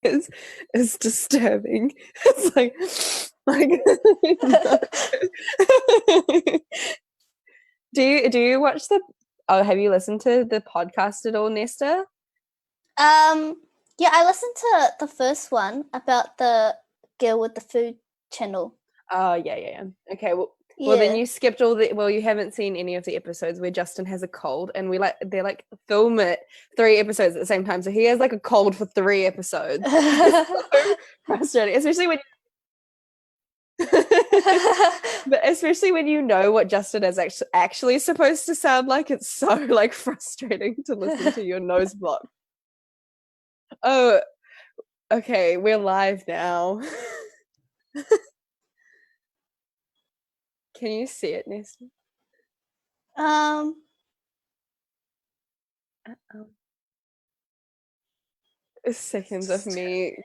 is is disturbing. It's like do you watch the have you listened to the podcast at all, Nesta? Um, yeah, I listened to the first one about the girl with the food channel. Oh yeah. Okay, well then Yeah. you skipped you haven't seen any of the episodes where Justin has a cold and they're like film it 3 episodes at the same time. So he has like a cold for 3 episodes. It's so frustrating, especially when but especially when you know what Justin is actually supposed to sound like. It's so like frustrating to listen to your nose block. Oh, okay, we're live now. Can you see it, Nesta? um, Seconds of me.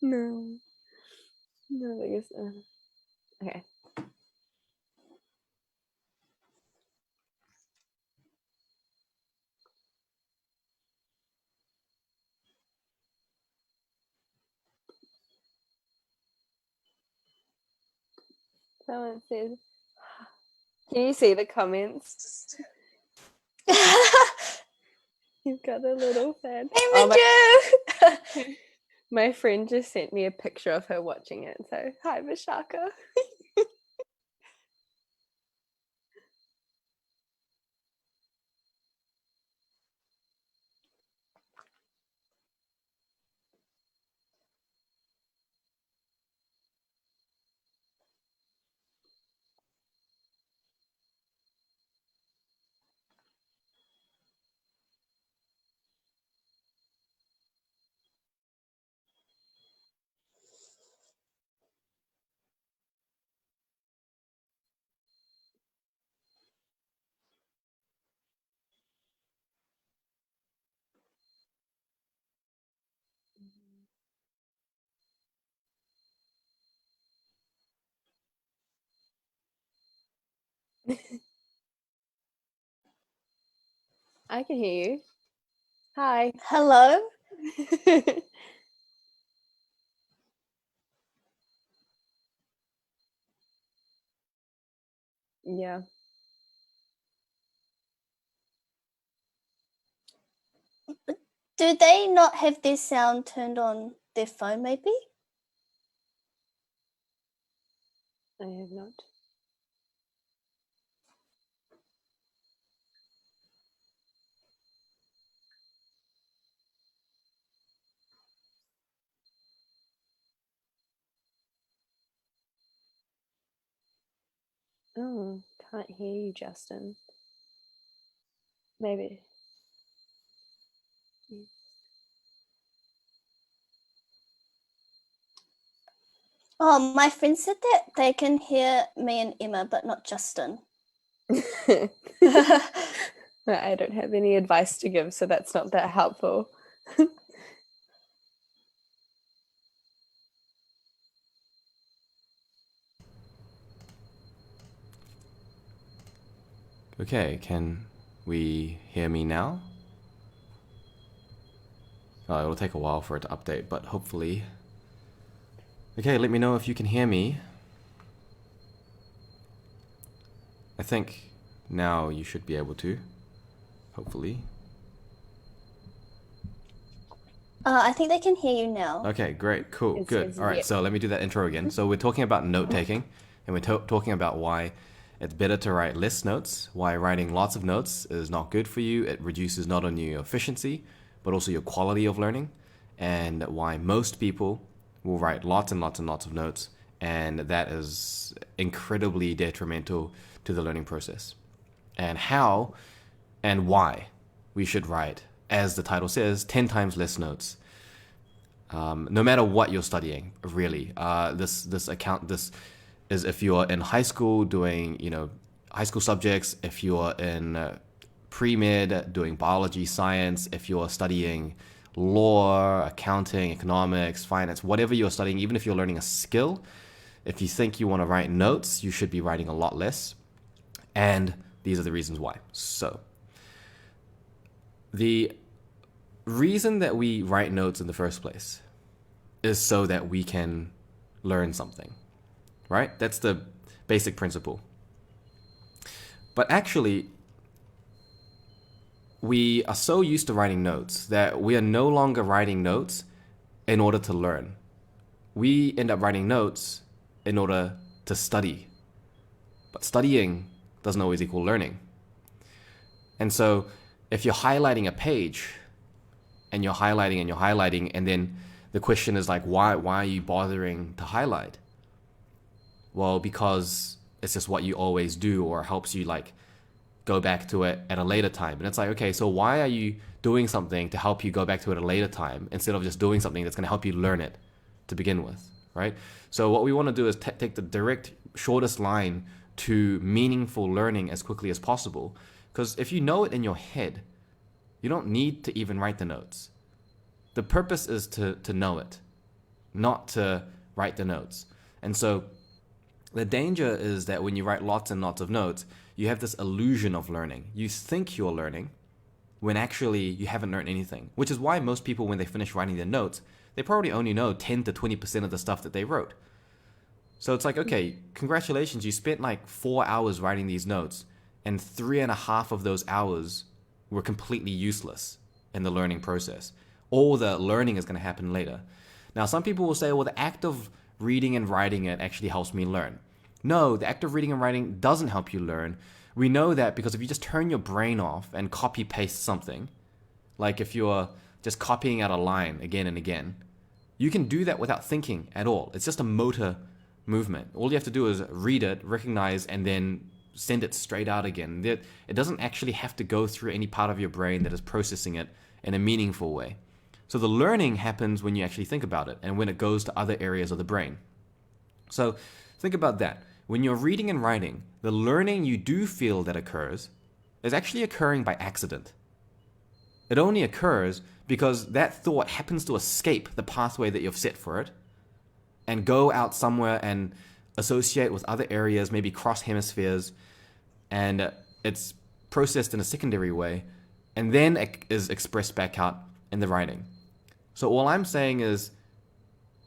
No, no, I guess. Okay. Someone says, "Can you see the comments?" You've got a little fan. My friend just sent me a picture of her watching it. So, hi, Vishaka. I can hear you. Hi. Hello. Yeah. Do they not have their sound turned on their phone, maybe? I have not. Oh, can't hear you, Justin. Maybe. Oh, my friend said that they can hear me and Emma, but not Justin. I don't have any advice to give, so that's not that helpful. Okay, can we hear me now? It'll take a while for it to update, but hopefully. Okay, let me know if you can hear me. I think now you should be able to, hopefully. I think they can hear you now. Okay, great, cool, It good. says All right, yep. so let me do that intro again. So we're talking about note taking, and we're talking about why it's better to write less notes, why writing lots of notes is not good for you. It reduces not only your efficiency, but also your quality of learning, and why most people will write lots and lots and lots of notes, and that is incredibly detrimental to the learning process. And how and why we should write, as the title says, 10 times less notes. No matter what you're studying, really. This is if you're in high school doing high school subjects, if you're in pre-med doing biology, science, if you're studying law, accounting, economics, finance, whatever you're studying, even if you're learning a skill, if you think you want to write notes, you should be writing a lot less. And these are the reasons why. So The reason that we write notes in the first place is so that we can learn something, right? That's the basic principle. But actually, we are so used to writing notes that we are no longer writing notes in order to learn. We end up writing notes in order to study. But studying doesn't always equal learning. And so if you're highlighting a page and you're highlighting, and then the question is like, why are you bothering to highlight? Well, because it's just what you always do, or helps you like go back to it at a later time. And it's like, okay, so why are you doing something to help you go back to it at a later time instead of just doing something that's going to help you learn it to begin with, right? So what we want to do is take the direct, shortest line to meaningful learning as quickly as possible. Because if you know it in your head, you don't need to even write the notes. The purpose is to know it, not to write the notes. And so the danger is that when you write lots and lots of notes, you have this illusion of learning. You think you're learning when actually you haven't learned anything, which is why most people, when they finish writing their notes, they probably only know 10 to 20% of the stuff that they wrote. So it's like, okay, congratulations, you spent like 4 hours writing these notes, and 3.5 of those hours were completely useless in the learning process. All the learning is going to happen later. Now, some people will say, well, the act of reading and writing it actually helps me learn. No, the act of reading and writing doesn't help you learn. We know that because if you just turn your brain off and copy paste something, like if you're just copying out a line again and again, you can do that without thinking at all. It's just a motor movement. All you have to do is read it, recognize, and then send it straight out again. It doesn't actually have to go through any part of your brain that is processing it in a meaningful way. So the learning happens when you actually think about it and when it goes to other areas of the brain. So think about that. When you're reading and writing, the learning you do feel that occurs is actually occurring by accident. It only occurs because that thought happens to escape the pathway that you've set for it and go out somewhere and associate with other areas, maybe cross hemispheres, and it's processed in a secondary way, and then it is expressed back out in the writing. So all I'm saying is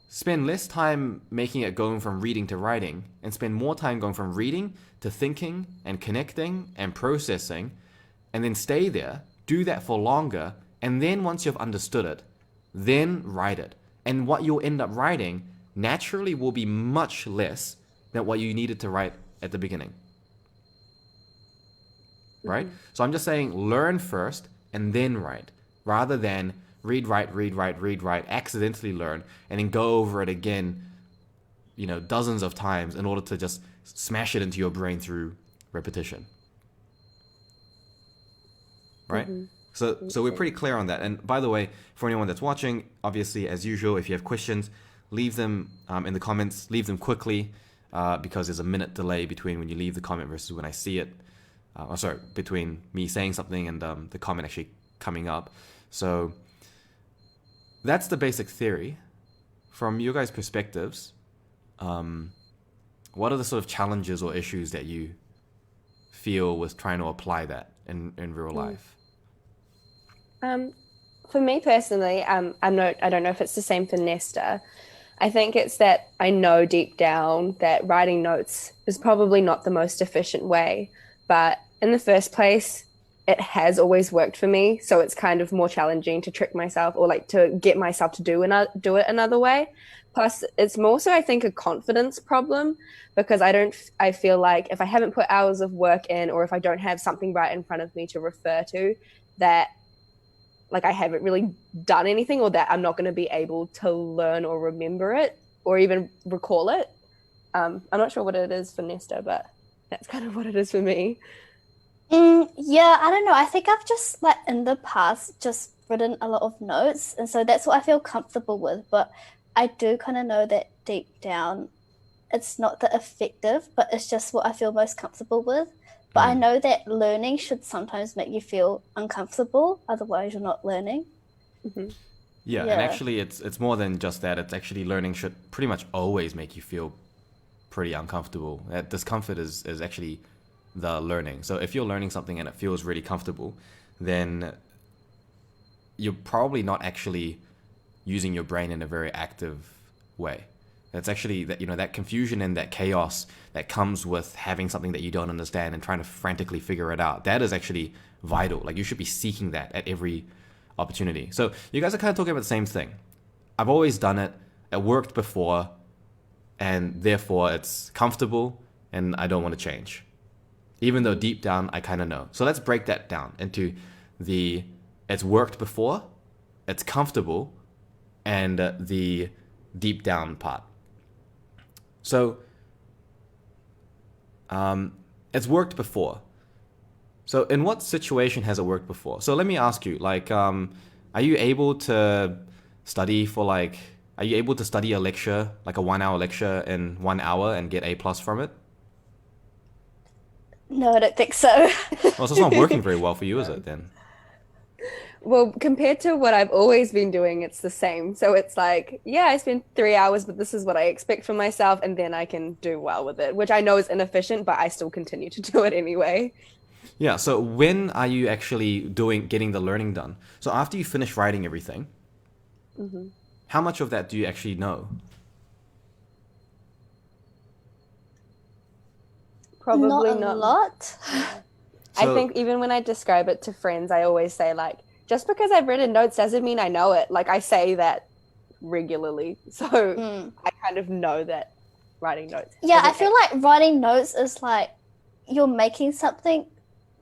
spend less time making it going from reading to writing, and spend more time going from reading to thinking and connecting and processing, and then stay there, do that for longer, and then once you've understood it, then write it. And what you'll end up writing naturally will be much less than what you needed to write at the beginning. Right? Mm-hmm. So I'm just saying learn first and then write, rather than read, write, accidentally learn, and then go over it again, dozens of times in order to just smash it into your brain through repetition. Right? Mm-hmm. So we're pretty clear on that. And by the way, for anyone that's watching, obviously, as usual, if you have questions, leave them in the comments, leave them quickly, because there's a minute delay between when you leave the comment versus when I see it. Between me saying something and the comment actually coming up. So that's the basic theory. From you guys' perspectives, what are the sort of challenges or issues that you feel with trying to apply that in real life? For me personally, I don't know if it's the same for Nesta. I think it's that I know deep down that writing notes is probably not the most efficient way, but in the first place, it has always worked for me. So it's kind of more challenging to trick myself or like to get myself to do it another way. Plus, it's more so, I think, a confidence problem, because I feel like if I haven't put hours of work in, or if I don't have something right in front of me to refer to, that like I haven't really done anything, or that I'm not going to be able to learn or remember it or even recall it. I'm not sure what it is for Nesta, but that's kind of what it is for me. Yeah, I don't know. I think I've just like in the past just written a lot of notes, and so that's what I feel comfortable with. But I do kind of know that deep down it's not that effective, but it's just what I feel most comfortable with. But I know that learning should sometimes make you feel uncomfortable, otherwise you're not learning. Mm-hmm. Yeah, and actually it's more than just that. It's actually learning should pretty much always make you feel pretty uncomfortable. That discomfort is actually the learning. So if you're learning something and it feels really comfortable, then you're probably not actually using your brain in a very active way. It's actually that, that confusion and that chaos that comes with having something that you don't understand and trying to frantically figure it out. That is actually vital. Like, you should be seeking that at every opportunity. So you guys are kind of talking about the same thing. I've always done it. It worked before, and therefore it's comfortable and I don't want to change. Even though deep down I kind of know. So let's break that down into it's worked before, it's comfortable, and the deep down part. So it's worked before. So in what situation has it worked before? So let me ask you, like, are you able to study a lecture, like a 1 hour lecture in 1 hour and get A+ from it? No, I don't think so. Well, so it's not working very well for you, is it then? Well, compared to what I've always been doing, it's the same. So it's like, yeah, I spend 3 hours, but this is what I expect from myself, and then I can do well with it, which I know is inefficient, but I still continue to do it anyway. Yeah, so when are you actually getting the learning done? So after you finish writing everything, how much of that do you actually know? Probably Not a lot. I So- think even when I describe it to friends, I always say, like, just because I've written notes doesn't mean I know it. Like, I say that regularly. So I kind of know that writing notes. Yeah, I doesn't feel like writing notes is like you're making something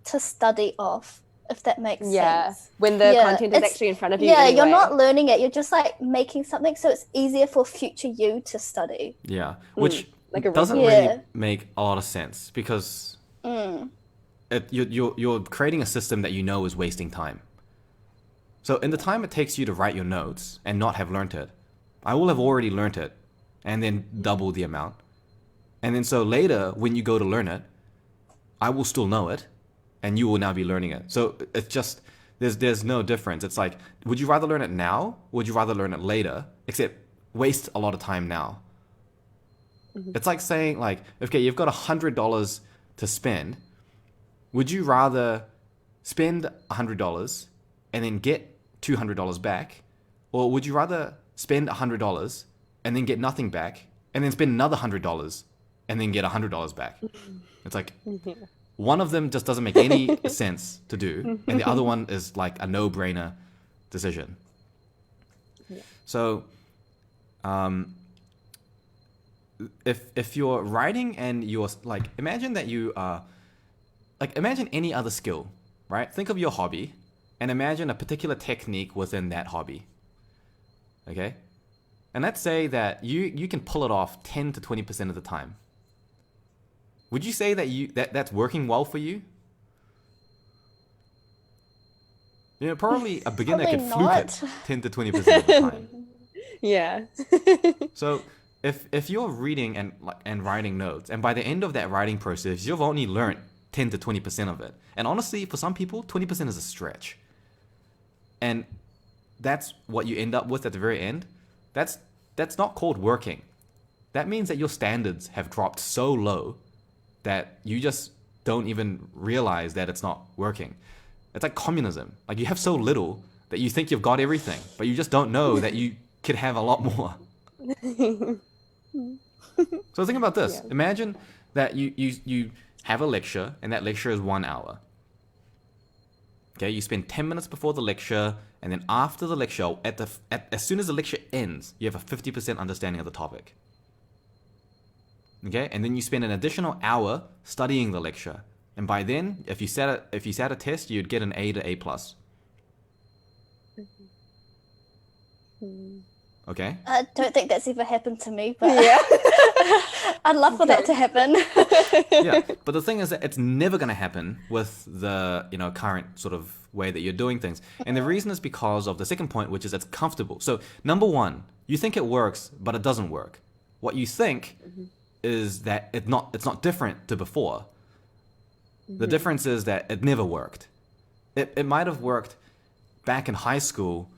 to study off, if that makes sense. When the Yeah, content is it's- actually in front of you. Yeah, you're anyway. not learning it. You're just like making something so it's easier for future you to study. Yeah, which like a doesn't review. really Yeah. make a lot of sense because you're creating a system that you know is wasting time. So in the time it takes you to write your notes and not have learnt it, I will have already learnt it and then double the amount. And then so later when you go to learn it, I will still know it and you will now be learning it. So it's just, there's no difference. It's like, would you rather learn it now? Would you rather learn it later? Except waste a lot of time now. It's like saying, like, okay, you've got $100 to spend. Would you rather spend $100 and then get $200 back? Or would you rather spend $100 and then get nothing back and then spend another $100 and then get $100 back? It's like, one of them just doesn't make any sense to do, and the other one is like a no-brainer decision. So, if you're writing and you're like, imagine that you are, like, imagine any other skill, right? Think of your hobby and imagine a particular technique within that hobby. Okay? And let's say that you can pull it off 10 to 20% of the time. Would you say that that's working well for you? Probably a beginner Probably could fluke not. it 10 to 20% of the time. Yeah. So if you're reading and writing notes, and by the end of that writing process, you've only learned 10 to 20% of it. And honestly, for some people, 20% is a stretch. And that's what you end up with at the very end. That's not called working. That means that your standards have dropped so low that you just don't even realize that it's not working. It's like communism. Like, you have so little that you think you've got everything, but you just don't know that you could have a lot more. So think about this. Yeah. Imagine that you have a lecture, and that lecture is 1 hour. Okay, you spend 10 minutes before the lecture, and then after the lecture, as soon as the lecture ends, you have a 50% understanding of the topic. Okay, and then you spend an additional hour studying the lecture, and by then, if you sat a test, you'd get an A to A+. Okay. I don't think that's ever happened to me, but Yeah. I'd love for that to happen. Yeah, but the thing is that it's never going to happen with the current sort of way that you're doing things, and the reason is because of the second point, which is it's comfortable. So number one, you think it works, but it doesn't work. What you think is that it's not different to before. The difference is that it never worked. It might have worked back in high school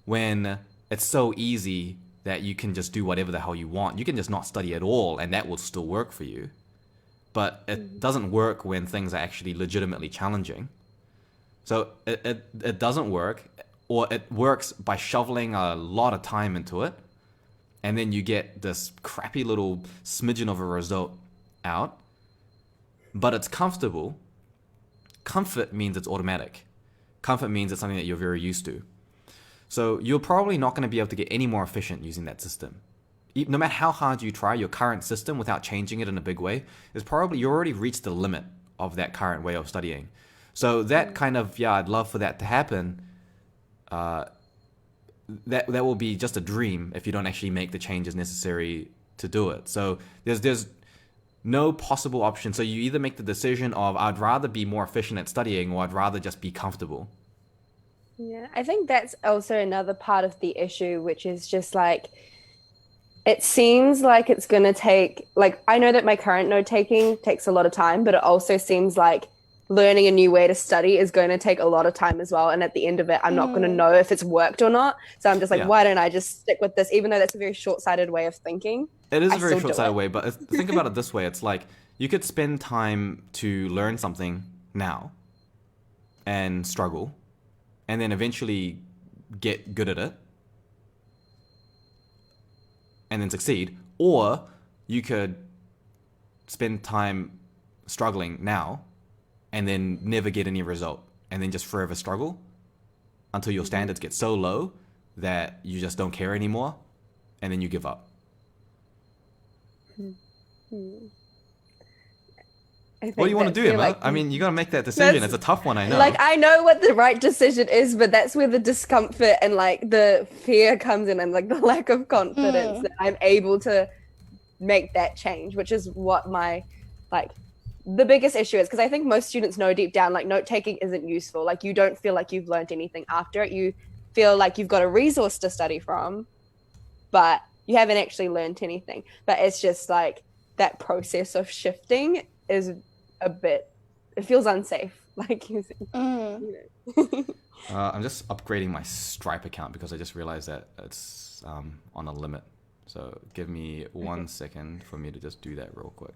when it's so easy that you can just do whatever the hell you want. You can just not study at all, and that will still work for you. But it doesn't work when things are actually legitimately challenging. So it doesn't work or it works by shoveling a lot of time into it, and then you get this crappy little smidgen of a result out, but it's comfortable. Comfort means it's automatic. Comfort means it's something that you're very used to. So you're probably not going to be able to get any more efficient using that system. No matter how hard you try, your current system, without changing it in a big way, is probably, you already reached the limit of that current way of studying. So that kind of, yeah, I'd love for that to happen. That will be just a dream if you don't actually make the changes necessary to do it. So there's no possible option. So you either make the decision of, I'd rather be more efficient at studying, or I'd rather just be comfortable. Yeah, I think that's also another part of the issue, which is just like, it seems like it's going to take, like, I know that my current note taking takes a lot of time, but it also seems like learning a new way to study is going to take a lot of time as well. And at the end of it, I'm not going to know if it's worked or not. So I'm just like, why don't I just stick with this? Even though that's a very short-sighted way of thinking. It is a very short-sighted way, but think about it this way. It's like, you could spend time to learn something now and struggle, and then eventually get good at it, and then succeed. Or you could spend time struggling now and then never get any result, and then just forever struggle until your standards get so low that you just don't care anymore, and then you give up. What do you want to do, Emma? Like, I mean, you got to make that decision. It's a tough one, I know. Like, I know what the right decision is, but that's where the discomfort and like the fear comes in, and like the lack of confidence that I'm able to make that change, which is what my, like, the biggest issue is. Because I think most students know deep down, like, note taking isn't useful. Like, you don't feel like you've learned anything after it. You feel like you've got a resource to study from, but you haven't actually learned anything. But it's just like that process of shifting is a bit, it feels unsafe, like using, you know. I'm just upgrading my Stripe account because I just realized that it's on a limit. So give me 1 second for me to just do that real quick.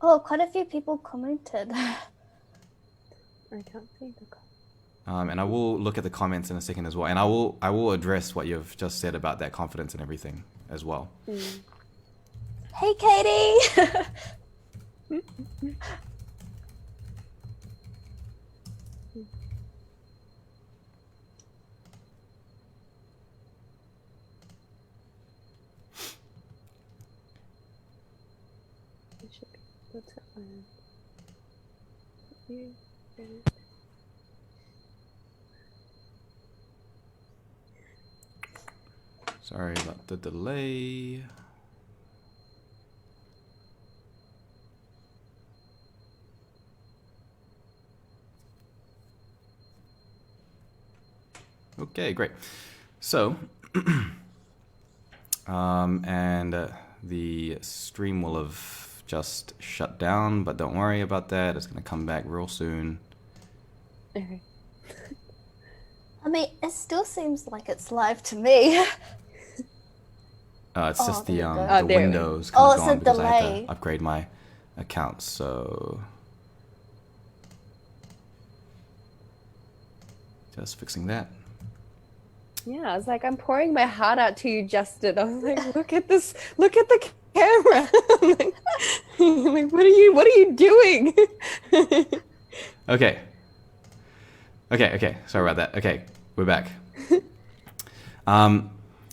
Oh, quite a few people commented. I can't see the comment. And I will look at the comments in a second as well, and I will address what you've just said about that confidence and everything as well. Hey, Katie. Sorry about the delay. Okay, great. So, the stream will have just shut down, but don't worry about that. It's going to come back real soon. Okay. I mean, it still seems like it's live to me. It's just the there Windows Oh, kind of it's gone a because I had delay. to upgrade my account. So just fixing that. Yeah, I was like, I'm pouring my heart out to you, Justin. I was like, look at this, look at the camera. I'm like, what are you doing? Okay. Sorry about that. Okay, we're back.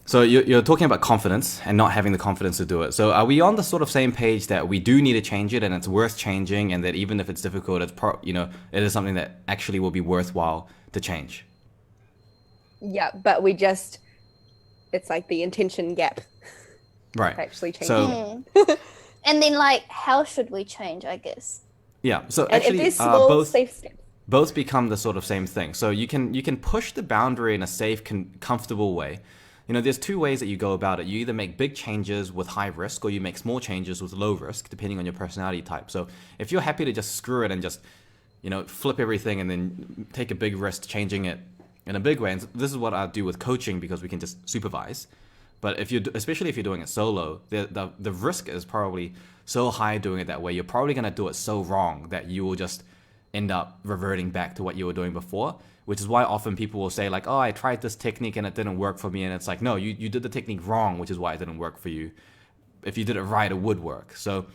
So you're talking about confidence and not having the confidence to do it. So are we on the sort of same page that we do need to change it, and it's worth changing, and that even if it's difficult, it's it is something that actually will be worthwhile to change? Yeah, but it's like the intention gap. Right. Actually changing. So And then, like, how should we change, I guess? yeah. So And actually, if there's small, safe steps. both become the sort of same thing. So you can push the boundary in a safe, comfortable way. There's two ways that you go about it. You either make big changes with high risk, or you make small changes with low risk, depending on your personality type. So if you're happy to just screw it and just, flip everything and then take a big risk changing it in a big way, and this is what I do with coaching because we can just supervise. But especially if you're doing it solo, the risk is probably so high doing it that way. You're probably going to do it so wrong that you will just end up reverting back to what you were doing before, which is why often people will say like, oh, I tried this technique and it didn't work for me. And it's like, no, you did the technique wrong, which is why it didn't work for you. If you did it right, it would work. So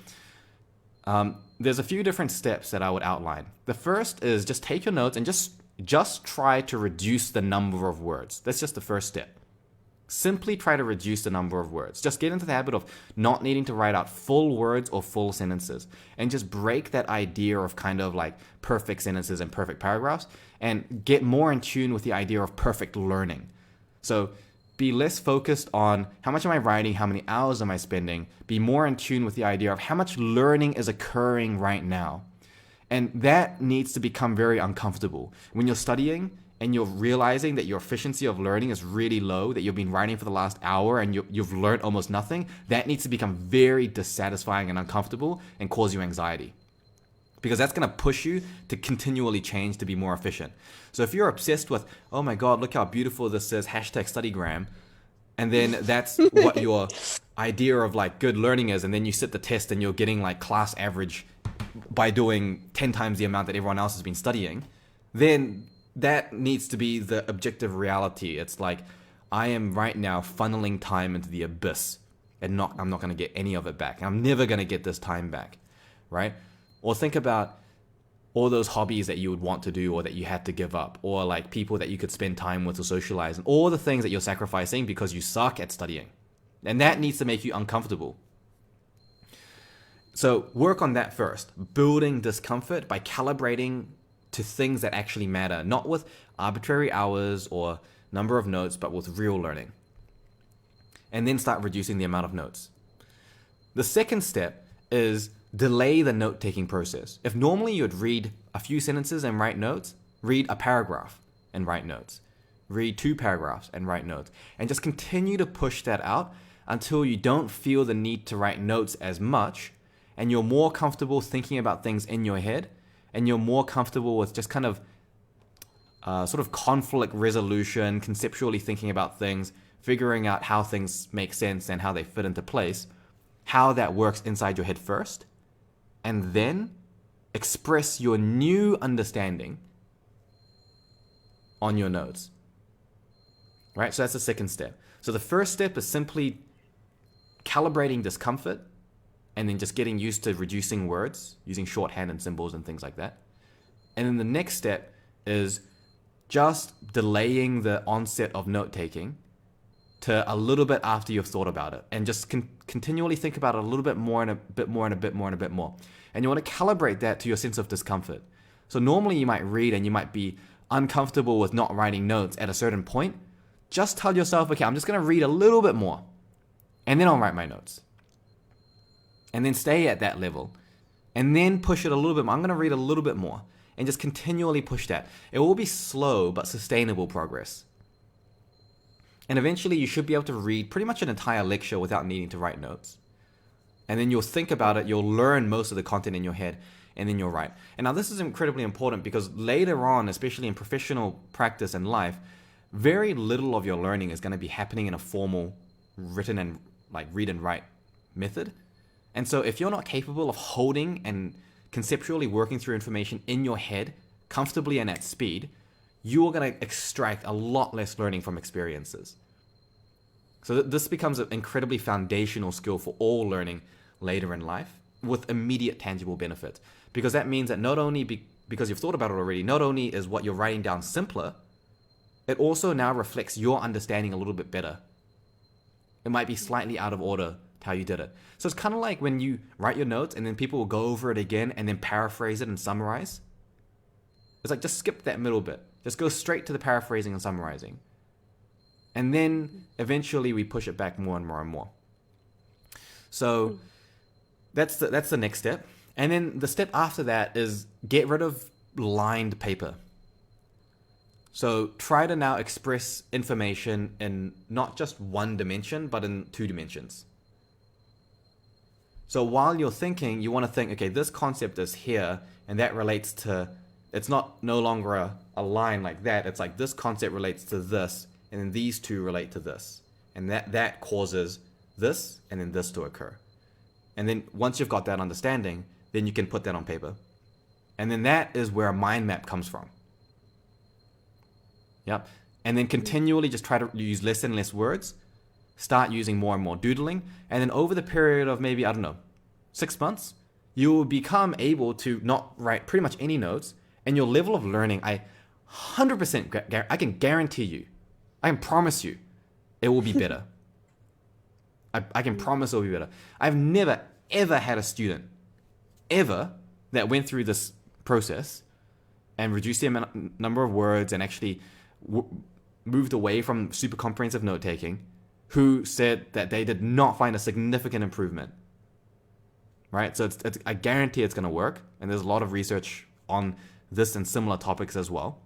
there's a few different steps that I would outline. The first is just take your notes and just try to reduce the number of words. That's just the first step. Simply try to reduce the number of words. Just get into the habit of not needing to write out full words or full sentences, and just break that idea of kind of like perfect sentences and perfect paragraphs, and get more in tune with the idea of perfect learning. So be less focused on how much am I writing, how many hours am I spending. Be more in tune with the idea of how much learning is occurring right now. And that needs to become very uncomfortable. When you're studying and you're realizing that your efficiency of learning is really low, that you've been writing for the last hour and you've learned almost nothing, that needs to become very dissatisfying and uncomfortable and cause you anxiety. Because that's going to push you to continually change to be more efficient. So if you're obsessed with, oh my God, look how beautiful this is, #studygram, and then that's what your idea of like good learning is, and then you sit the test and you're getting like class average by doing 10 times the amount that everyone else has been studying, then that needs to be the objective reality. It's like, I am right now funneling time into the abyss, and I'm not going to get any of it back. I'm never going to get this time back, right? Or think about all those hobbies that you would want to do or that you had to give up, or like people that you could spend time with or socialize, and all the things that you're sacrificing because you suck at studying. And that needs to make you uncomfortable. So work on that first, building discomfort by calibrating to things that actually matter, not with arbitrary hours or number of notes, but with real learning. And then start reducing the amount of notes. The second step is delay the note-taking process. If normally you'd read a few sentences and write notes, read a paragraph and write notes. Read 2 paragraphs and write notes. And just continue to push that out until you don't feel the need to write notes as much, and you're more comfortable thinking about things in your head, and you're more comfortable with just kind of sort of conflict resolution, conceptually thinking about things, figuring out how things make sense and how they fit into place, how that works inside your head first, and then express your new understanding on your notes. Right? So that's the second step. So the first step is simply calibrating discomfort, and then just getting used to reducing words, using shorthand and symbols and things like that. And then the next step is just delaying the onset of note-taking to a little bit after you've thought about it, and just continually think about it a little bit more and a bit more and a bit more and a bit more. And you want to calibrate that to your sense of discomfort. So normally you might read and you might be uncomfortable with not writing notes at a certain point. Just tell yourself, okay, I'm just going to read a little bit more, and then I'll write my notes. And then stay at that level, and then push it a little bit more. I'm going to read a little bit more, and just continually push that. It will be slow but sustainable progress. And eventually you should be able to read pretty much an entire lecture without needing to write notes. And then you'll think about it, you'll learn most of the content in your head, and then you'll write. And now this is incredibly important, because later on, especially in professional practice and life, very little of your learning is going to be happening in a formal written and like read and write method. And so if you're not capable of holding and conceptually working through information in your head comfortably and at speed, you are going to extract a lot less learning from experiences. So this becomes an incredibly foundational skill for all learning later in life, with immediate tangible benefits. Because that means that not only because you've thought about it already, not only is what you're writing down simpler, it also now reflects your understanding a little bit better. It might be slightly out of order how you did it. So it's kind of like when you write your notes and then people will go over it again and then paraphrase it and summarize. It's like, just skip that middle bit. Just go straight to the paraphrasing and summarizing. And then eventually we push it back more and more and more. So that's the next step. And then the step after that is get rid of lined paper. So try to now express information in not just one dimension, but in 2 dimensions. So while you're thinking, you want to think, okay, this concept is here, and that relates to, it's no longer a line like that. It's like this concept relates to this, and then these 2 relate to this. And that causes this and then this to occur. And then once you've got that understanding, then you can put that on paper. And then that is where a mind map comes from. Yep. And then continually just try to use less and less words. Start using more and more doodling. And then over the period of maybe, 6 months, you will become able to not write pretty much any notes. And your level of learning, I 100%, I can guarantee you, I can promise you, it will be better. I can promise it will be better. I've never, ever had a student, ever, that went through this process and reduced the number of words and actually moved away from super comprehensive note taking, who said that they did not find a significant improvement. Right? So I guarantee it's going to work. And there's a lot of research on this and similar topics as well.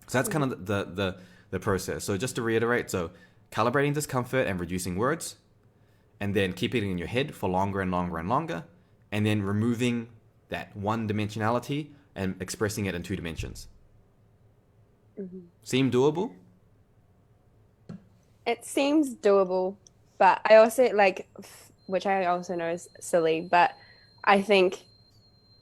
So that's kind of the process. So just to reiterate, so calibrating discomfort and reducing words, and then keeping it in your head for longer and longer and longer, and then removing that one dimensionality and expressing it in 2 dimensions. Mm-hmm. Seem doable? It seems doable, but I also which I also know is silly, but I think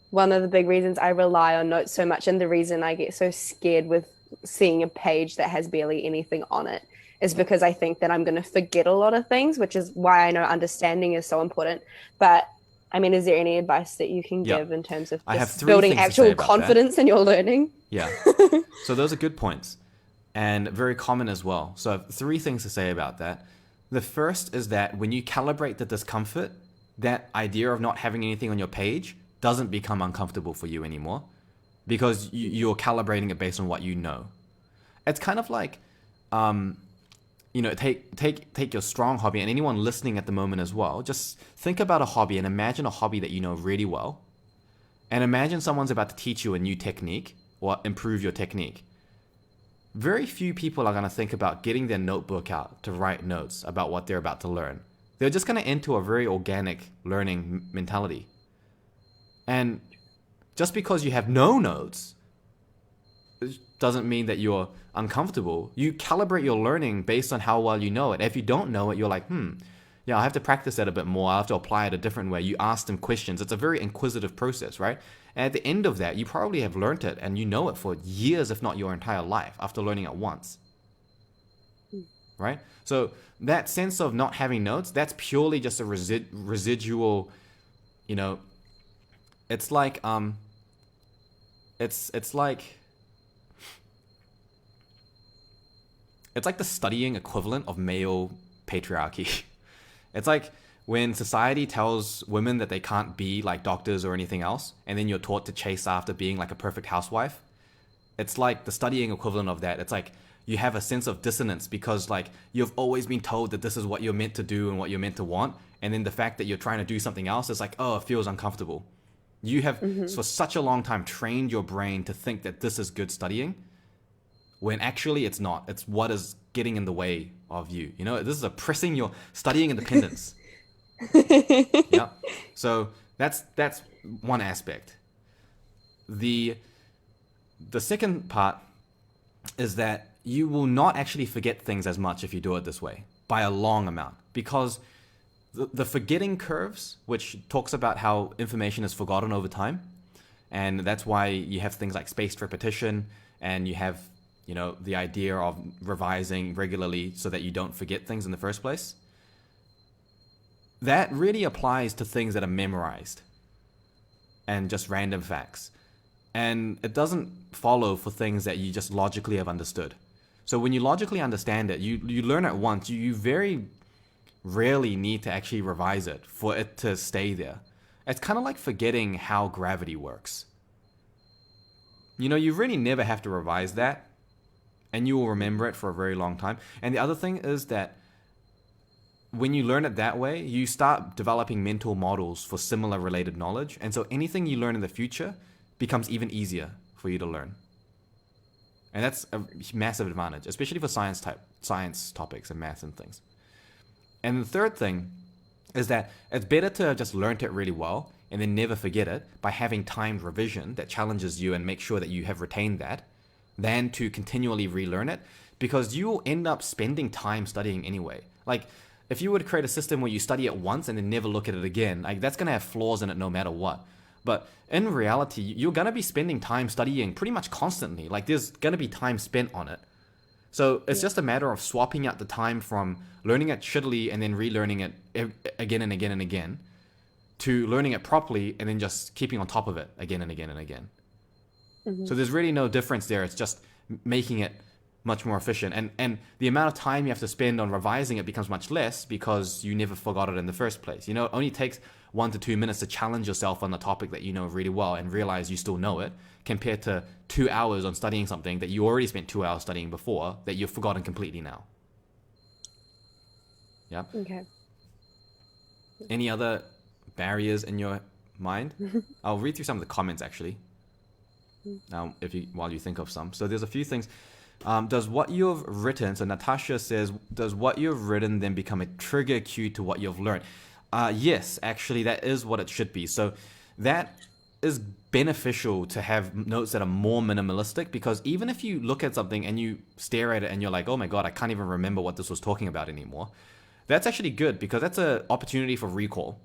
one of the big reasons I rely on notes so much, and the reason I get so scared with seeing a page that has barely anything on it, is because I think that I'm going to forget a lot of things, which is why I know understanding is so important. But I mean, is there any advice that you can give in terms of just building actual confidence in your learning? Yeah. So those are good points and very common as well. So I have 3 things to say about that. The first is that when you calibrate the discomfort, that idea of not having anything on your page doesn't become uncomfortable for you anymore, because you're calibrating it based on what you know. It's kind of like, take your strong hobby, and anyone listening at the moment as well, just think about a hobby and imagine a hobby that you know really well. And imagine someone's about to teach you a new technique or improve your technique. Very few people are going to think about getting their notebook out to write notes about what they're about to learn. They're just going to enter a very organic learning mentality. And just because you have no notes doesn't mean that you're uncomfortable. You calibrate your learning based on how well you know it. If you don't know it, you're like, I have to practice that a bit more. I have to apply it a different way. You ask them questions. It's a very inquisitive process, right? And at the end of that, you probably have learned it and you know it for years, if not your entire life, after learning it once. Right? So that sense of not having notes, that's purely just a residual, it's like, it's like the studying equivalent of male patriarchy. It's like when society tells women that they can't be like doctors or anything else, and then you're taught to chase after being like a perfect housewife. It's like the studying equivalent of that. It's like you have a sense of dissonance because like you've always been told that this is what you're meant to do and what you're meant to want. And then the fact that you're trying to do something else is like, oh, it feels uncomfortable. You have for such a long time trained your brain to think that this is good studying, when actually it's not. It's what is getting in the way of you. This is oppressing your studying independence. Yeah. So that's one aspect. The second part is that you will not actually forget things as much if you do it this way, by a long amount, because the forgetting curves, which talks about how information is forgotten over time, and that's why you have things like spaced repetition, and you have the idea of revising regularly so that you don't forget things in the first place. That really applies to things that are memorized and just random facts. And it doesn't follow for things that you just logically have understood. So when you logically understand it, you learn it once, you very rarely need to actually revise it for it to stay there. It's kind of like forgetting how gravity works. You really never have to revise that, and you will remember it for a very long time. And the other thing is that when you learn it that way, you start developing mental models for similar related knowledge. And so anything you learn in the future becomes even easier for you to learn. And that's a massive advantage, especially for science topics and math and things. And the third thing is that it's better to have just learned it really well and then never forget it by having timed revision that challenges you and make sure that you have retained that, than to continually relearn it, because you will end up spending time studying anyway. Like, if you were to create a system where you study it once and then never look at it again, like that's going to have flaws in it no matter what. But in reality, you're going to be spending time studying pretty much constantly. Like, there's going to be time spent on it. So it's just a matter of swapping out the time from learning it shittily and then relearning it again and again and again to learning it properly and then just keeping on top of it again and again and again. So there's really no difference there. It's just making it much more efficient. And the amount of time you have to spend on revising it becomes much less because you never forgot it in the first place. You know, it only takes 1 to 2 minutes to challenge yourself on the topic that you know really well and realize you still know it, compared to 2 hours on studying something that you already spent 2 hours studying before that you've forgotten completely now. Yeah. Okay. Any other barriers in your mind? I'll read through some of the comments actually. While you think of some. So there's a few things. Does what you've written, so Natasha says, does what you've written then become a trigger cue to what you've learned? Yes, actually, that is what it should be. So that is beneficial to have notes that are more minimalistic, because even if you look at something and you stare at it and you're like, oh my God, I can't even remember what this was talking about anymore. That's actually good, because that's an opportunity for recall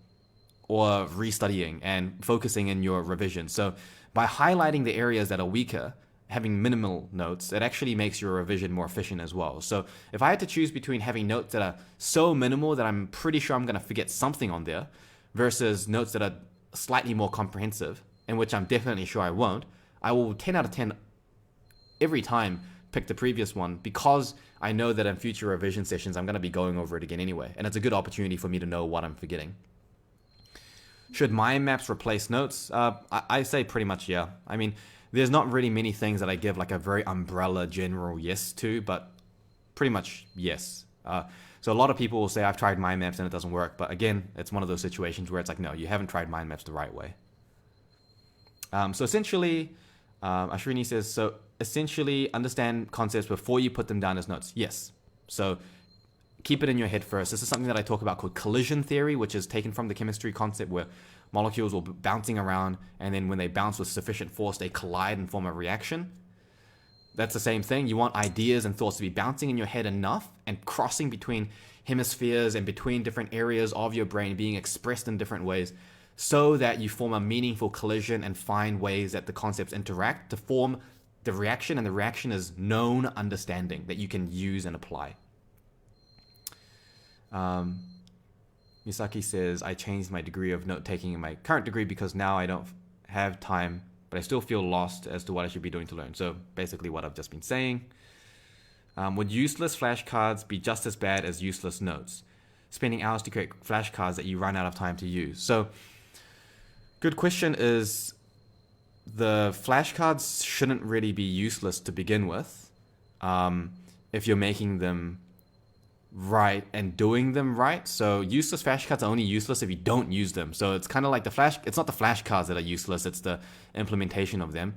or restudying and focusing in your revision. So by highlighting the areas that are weaker, having minimal notes, it actually makes your revision more efficient as well. So if I had to choose between having notes that are so minimal that I'm pretty sure I'm going to forget something on there versus notes that are slightly more comprehensive, in which I'm definitely sure I won't, I will 10 out of 10 every time pick the previous one, because I know that in future revision sessions I'm going to be going over it again anyway, and it's a good opportunity for me to know what I'm forgetting. Should mind maps replace notes? I say pretty much yeah. I mean, there's not really many things that I give like a very umbrella general yes to, but pretty much yes. So a lot of people will say I've tried mind maps and it doesn't work, but again, it's one of those situations where it's like, no, you haven't tried mind maps the right way. So essentially, Ashrini says, so essentially understand concepts before you put them down as notes. Yes. So keep it in your head first. This is something that I talk about called collision theory, which is taken from the chemistry concept where molecules will be bouncing around, and then when they bounce with sufficient force, they collide and form a reaction. That's the same thing. You want ideas and thoughts to be bouncing in your head enough and crossing between hemispheres and between different areas of your brain, being expressed in different ways, so that you form a meaningful collision and find ways that the concepts interact to form the reaction, and the reaction is known understanding that you can use and apply. Misaki says, I changed my degree of note-taking in my current degree because now I don't have time, but I still feel lost as to what I should be doing to learn. So basically what I've just been saying. Would useless flashcards be just as bad as useless notes? Spending hours to create flashcards that you run out of time to use. So good question is, the flashcards shouldn't really be useless to begin with, if you're making them right and doing them right. So useless flashcards are only useless if you don't use them. So it's kind of like it's not the flashcards that are useless, it's the implementation of them.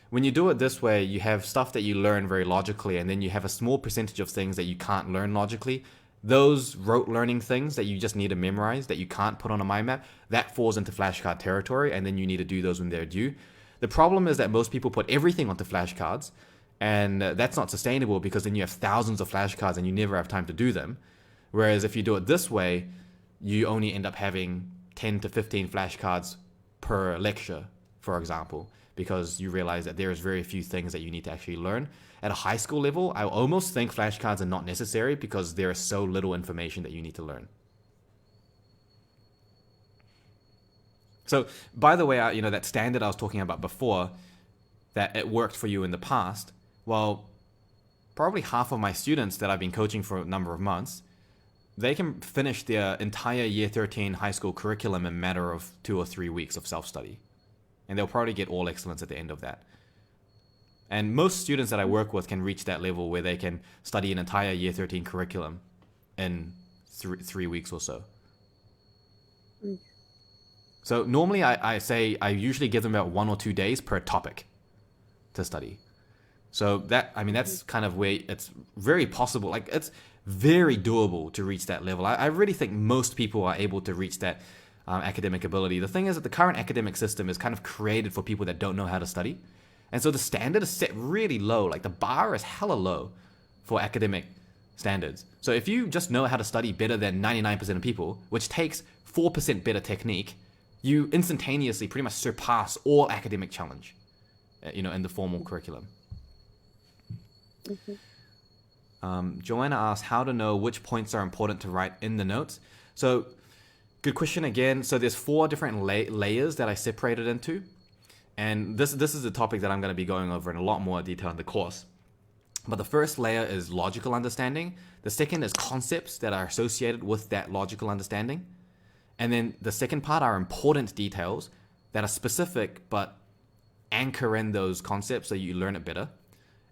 When you do it this way, you have stuff that you learn very logically, and then you have a small percentage of things that you can't learn logically. Those rote learning things that you just need to memorize, that you can't put on a mind map, that falls into flashcard territory, and then you need to do those when they're due. The problem is that most people put everything onto flashcards, and that's not sustainable, because then you have thousands of flashcards and you never have time to do them. Whereas if you do it this way, you only end up having 10 to 15 flashcards per lecture, for example, because you realize that there is very few things that you need to actually learn. At a high school level, I almost think flashcards are not necessary because there is so little information that you need to learn. So, by the way, that standard I was talking about before, that it worked for you in the past, well, probably half of my students that I've been coaching for a number of months, they can finish their entire year 13 high school curriculum in a matter of 2 or 3 weeks of self-study. And they'll probably get all excellence at the end of that. And most students that I work with can reach that level where they can study an entire year 13 curriculum in 3 weeks or so. So normally I usually give them about 1 or 2 days per topic to study. So that's kind of where it's very possible. Like, it's very doable to reach that level. I really think most people are able to reach that academic ability. The thing is that the current academic system is kind of created for people that don't know how to study. And so the standard is set really low. Like, the bar is hella low for academic standards. So if you just know how to study better than 99% of people, which takes 4% better technique, you instantaneously pretty much surpass all academic challenge, in the formal curriculum. Joanna asks how to know which points are important to write in the notes. So good question again. So there's 4 different layers that I separated into. And this is a topic that I'm going to be going over in a lot more detail in the course. But the first layer is logical understanding. The second is concepts that are associated with that logical understanding. And then the second part are important details that are specific but anchor in those concepts so you learn it better.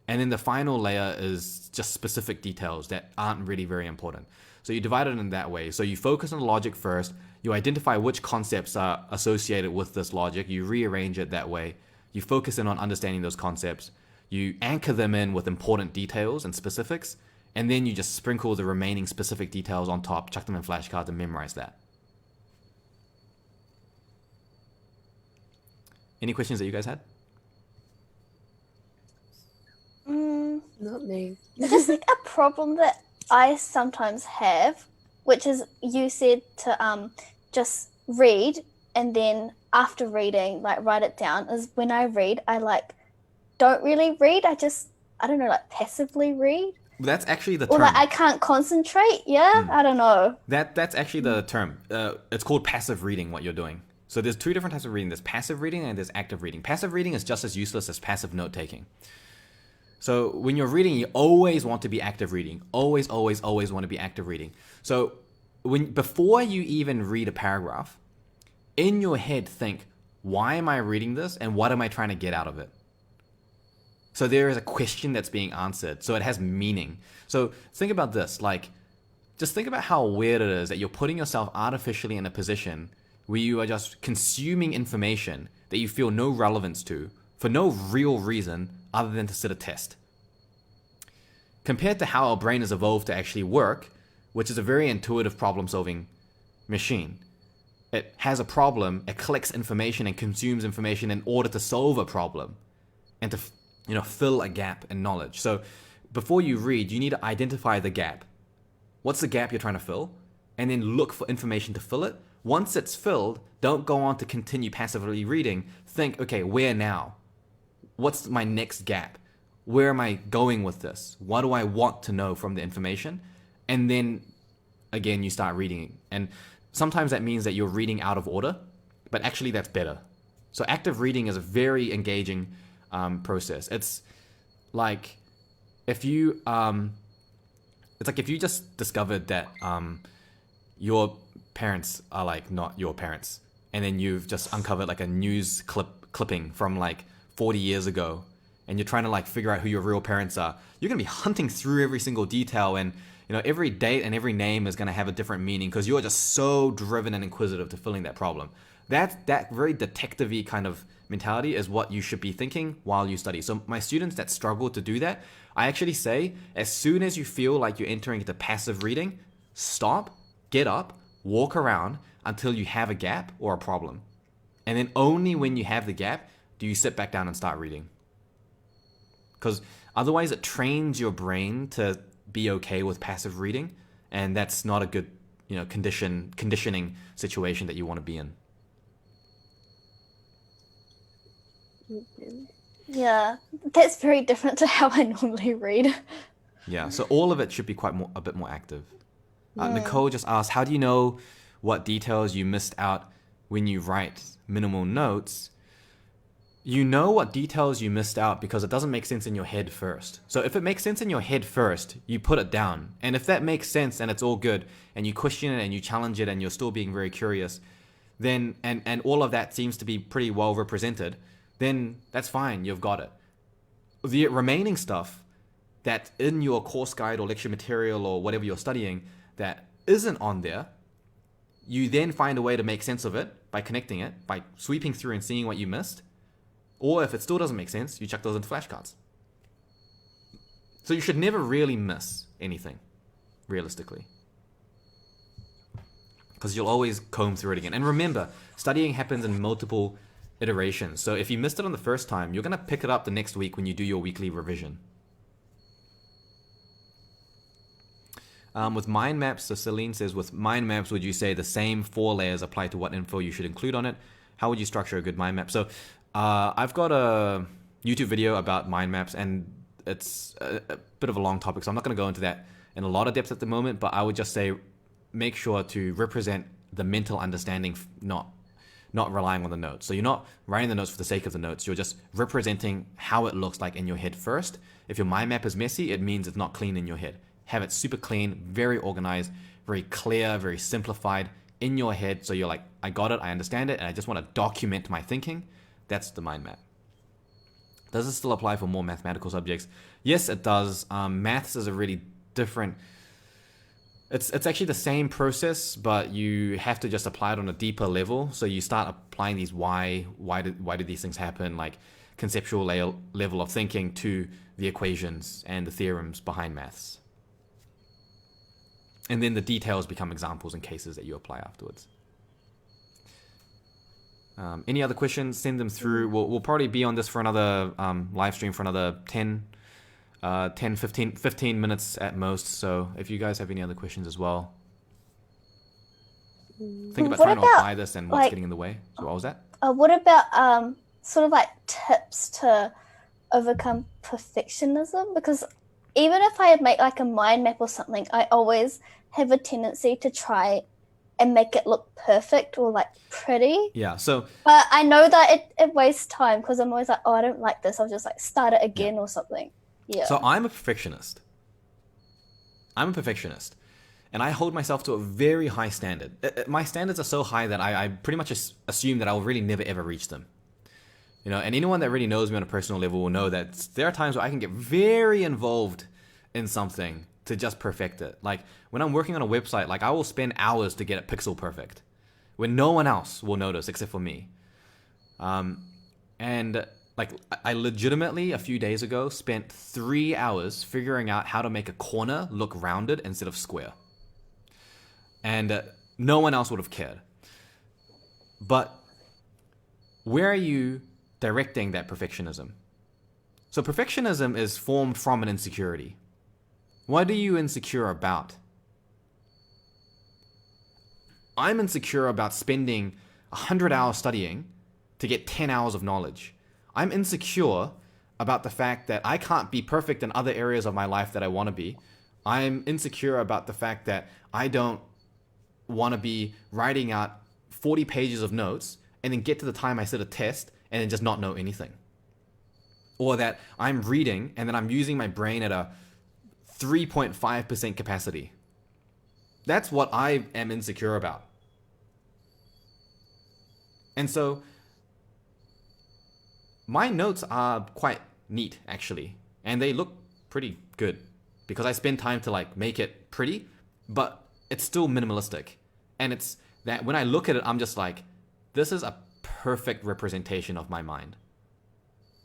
And then the final layer is just specific details that aren't really very important. So you divide it in that way. So you focus on the logic first. You identify which concepts are associated with this logic. You rearrange it that way. You focus in on understanding those concepts. You anchor them in with important details and specifics. And then you just sprinkle the remaining specific details on top, chuck them in flashcards, and memorize that. Any questions that you guys had? Not me. Just like a problem that I sometimes have, which is you said to just read and then after reading, like write it down, is when I read, I like don't really read. I don't know, like passively read. That's actually the term. Or like I can't concentrate. Yeah, I don't know. That's actually the term. It's called passive reading, what you're doing. So there's 2 different types of reading. There's passive reading and there's active reading. Passive reading is just as useless as passive note-taking. So when you're reading, you always want to be active reading. Always, always, always want to be active reading. So before you even read a paragraph, in your head think, why am I reading this and what am I trying to get out of it? So there is a question that's being answered. So it has meaning. So think about this. Just think about how weird it is that you're putting yourself artificially in a position where you are just consuming information that you feel no relevance to for no real reason other than to sit a test. Compared to how our brain is evolved to actually work, which is a very intuitive problem-solving machine. It has a problem, it collects information and consumes information in order to solve a problem and to fill a gap in knowledge. So before you read, you need to identify the gap. What's the gap you're trying to fill? And then look for information to fill it. Once it's filled, don't go on to continue passively reading. Think, okay, where now? What's my next gap? Where am I going with this? What do I want to know from the information? And then, again, you start reading. And sometimes that means that you're reading out of order, but actually that's better. So active reading is a very engaging process. It's like if you just discovered that your parents are like not your parents, and then you've just uncovered like a news clipping from like 40 years ago, and you're trying to like figure out who your real parents are. You're gonna be hunting through every single detail, and every date and every name is gonna have a different meaning because you're just so driven and inquisitive to filling that problem. That very detective-y kind of mentality is what you should be thinking while you study. So my students that struggle to do that, I actually say, as soon as you feel like you're entering into passive reading, stop, get up, walk around until you have a gap or a problem. And then only when you have the gap do you sit back down and start reading. Because otherwise it trains your brain to be okay with passive reading, and that's not a good conditioning situation that you want to be in. Yeah, that's very different to how I normally read. Yeah, so all of it should be a bit more active. Nicole just asked, how do you know what details you missed out when you write minimal notes? You know what details you missed out because it doesn't make sense in your head first. So if it makes sense in your head first, you put it down. And if that makes sense and it's all good, and you question it and you challenge it and you're still being very curious, then and all of that seems to be pretty well represented, then that's fine, you've got it. The remaining stuff that's in your course guide or lecture material or whatever you're studying that isn't on there, you then find a way to make sense of it by connecting it, by sweeping through and seeing what you missed. Or if it still doesn't make sense, you chuck those into flashcards. So you should never really miss anything, realistically. Because you'll always comb through it again. And remember, studying happens in multiple iterations. So if you missed it on the first time, you're going to pick it up the next week when you do your weekly revision. With mind maps, so Celine says, with mind maps, would you say the same 4 layers apply to what info you should include on it? How would you structure a good mind map? So I've got a YouTube video about mind maps, and it's a bit of a long topic, so I'm not going to go into that in a lot of depth at the moment, but I would just say make sure to represent the mental understanding, not relying on the notes. So you're not writing the notes for the sake of the notes. You're just representing how it looks like in your head first. If your mind map is messy, it means it's not clean in your head. Have it super clean, very organized, very clear, very simplified in your head. So you're like, I got it, I understand it, and I just want to document my thinking. That's the mind map. Does it still apply for more mathematical subjects? Yes, it does. Maths is a really different... It's actually the same process, but you have to just apply it on a deeper level. So you start applying these why did these things happen, like conceptual level of thinking to the equations and the theorems behind maths. And then the details become examples and cases that you apply afterwards. Any other questions? Send them through. We'll probably be on this for another live stream for another 15 minutes at most. So if you guys have any other questions as well, think about trying to apply this and what's getting in the way. So what was that? What about sort of like tips to overcome perfectionism? Because even if I make like a mind map or something, I always have a tendency to try and make it look perfect or like pretty. Yeah. So, but I know that it wastes time because I'm always like, oh, I don't like this. I'll just like start it again or something. Yeah. So I'm a perfectionist. And I hold myself to a very high standard. My standards are so high that I pretty much assume that I will really never ever reach them. You know, and anyone that really knows me on a personal level will know that there are times where I can get very involved in something to just perfect it. Like when I'm working on a website, like I will spend hours to get it pixel perfect when no one else will notice except for me. And like I legitimately a few days ago spent 3 hours figuring out how to make a corner look rounded instead of square. And no one else would have cared. But where are you directing that perfectionism? So perfectionism is formed from an insecurity. What are you insecure about? I'm insecure about spending 100 hours studying to get 10 hours of knowledge. I'm insecure about the fact that I can't be perfect in other areas of my life that I want to be. I'm insecure about the fact that I don't want to be writing out 40 pages of notes and then get to the time I sit a test and then just not know anything. Or that I'm reading and then I'm using my brain at a 3.5% capacity. That's what I am insecure about. And so my notes are quite neat actually, and they look pretty good because I spend time to like make it pretty, but it's still minimalistic. And it's that when I look at it, I'm just like, this is a perfect representation of my mind.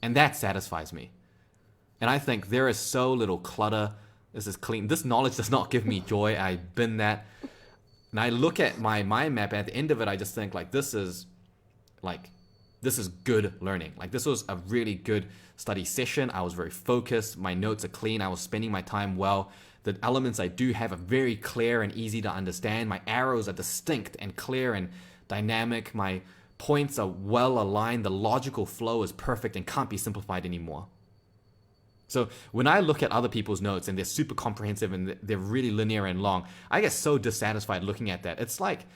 And that satisfies me. And I think there is so little clutter. This is clean. This knowledge does not give me joy. I've been that. And I look at my mind map, and at the end of it, I just think like, this is good learning. Like this was a really good study session. I was very focused. My notes are clean. I was spending my time well. The elements I do have are very clear and easy to understand. My arrows are distinct and clear and dynamic. My points are well aligned. The logical flow is perfect and can't be simplified anymore. So when I look at other people's notes and they're super comprehensive and they're really linear and long, I get so dissatisfied looking at that. It's like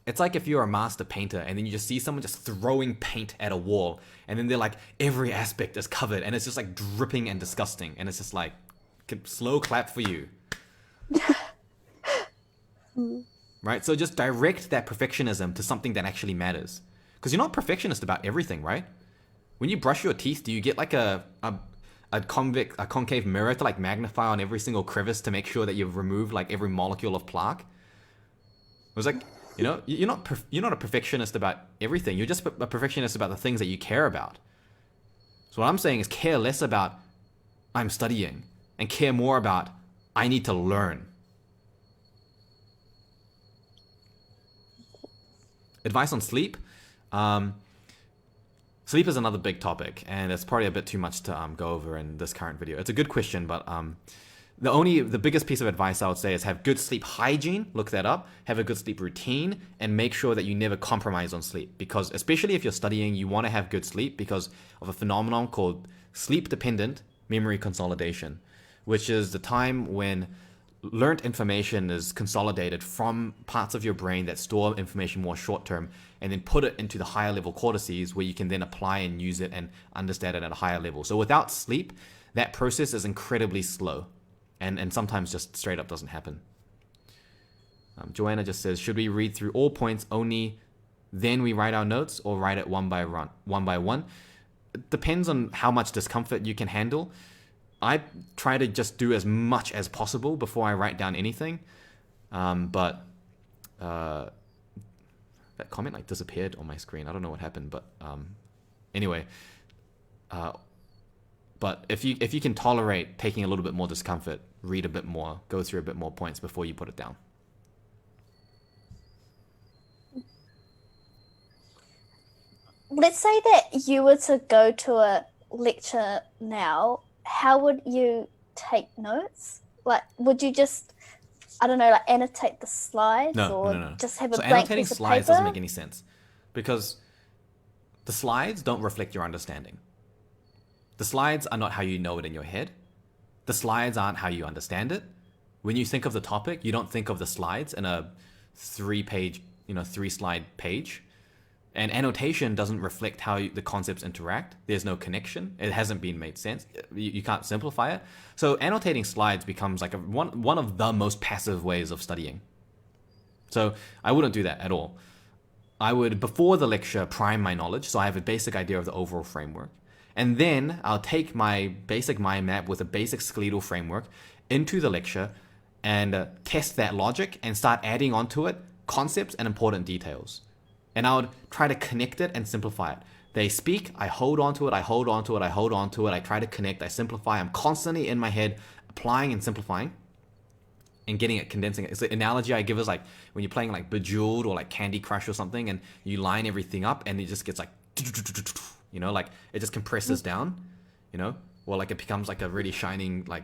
if you're a master painter and then you just see someone just throwing paint at a wall and then they're like, every aspect is covered and it's just like dripping and disgusting. And it's just like, slow clap for you. Right? So just direct that perfectionism to something that actually matters. Because you're not perfectionist about everything, right? When you brush your teeth, do you get like a concave mirror to like magnify on every single crevice to make sure that you've removed like every molecule of plaque? It was like, you know, you're not a perfectionist about everything. You're just a perfectionist about the things that you care about. So what I'm saying is care less about I'm studying and care more about I need to learn. Advice on sleep. Sleep is another big topic, and it's probably a bit too much to go over in this current video. It's a good question, but The biggest piece of advice I would say is have good sleep hygiene, look that up, have a good sleep routine, and make sure that you never compromise on sleep. Because especially if you're studying, you want to have good sleep because of a phenomenon called sleep-dependent memory consolidation, which is the time when learned information is consolidated from parts of your brain that store information more short-term and then put it into the higher level cortices where you can then apply and use it and understand it at a higher level. So without sleep, that process is incredibly slow. And sometimes just straight up doesn't happen. Joanna just says, should we read through all points only, then we write our notes, or write it one by one? It depends on how much discomfort you can handle. I try to just do as much as possible before I write down anything. But that comment like disappeared on my screen. I don't know what happened, but anyway. But if you can tolerate taking a little bit more discomfort, read a bit more, go through a bit more points before you put it down. Let's say that you were to go to a lecture now, how would you take notes? Like, would you just, I don't know, like annotate the slides No. just have a So blank annotating piece of slides paper? doesn't make any sense because the slides don't reflect your understanding. The slides are not how you know it in your head. The slides aren't how you understand it. When you think of the topic, you don't think of the slides in a 3-slide page. And annotation doesn't reflect how the concepts interact. There's no connection. It hasn't been made sense. You can't simplify it. So annotating slides becomes like one of the most passive ways of studying. So I wouldn't do that at all. I would, before the lecture, prime my knowledge. So I have a basic idea of the overall framework. And then I'll take my basic mind map with a basic skeletal framework into the lecture and test that logic and start adding onto it concepts and important details. And I would try to connect it and simplify it. They speak, I hold on to it, I hold on to it, I hold on to it, I try to connect, I simplify. I'm constantly in my head applying and simplifying and getting it, condensing it. It's the analogy I give is like when you're playing like Bejeweled or like Candy Crush or something and you line everything up and it just gets like, like it just compresses down, or like it becomes like a really shining, like